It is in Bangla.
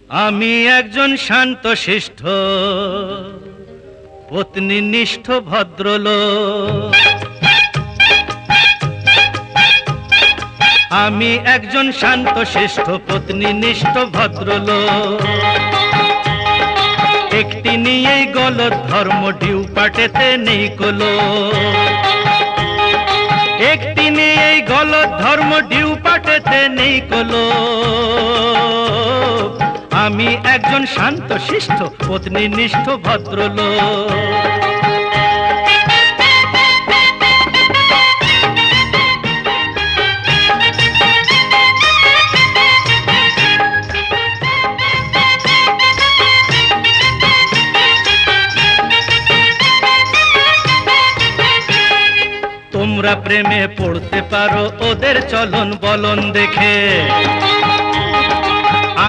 আমি একজন শান্তশিষ্ট পত্নীনিষ্ঠ ভদ্রলোক। আমি একজন শান্তশিষ্ট পত্নীনিষ্ঠ ভদ্রলোক। একটি নিয়েই গলত ধর্ম ডিউ পাটেতে নেই কোলো। একটি নিয়েই গলত ধর্ম ডিউ পাটেতে নেই কোলো। আমি একজন শান্তশিষ্ট পত্নীনিষ্ঠ ভদ্রলোক। তোমরা প্রেমে পড়তে পারো ওদের চলন বলন দেখে।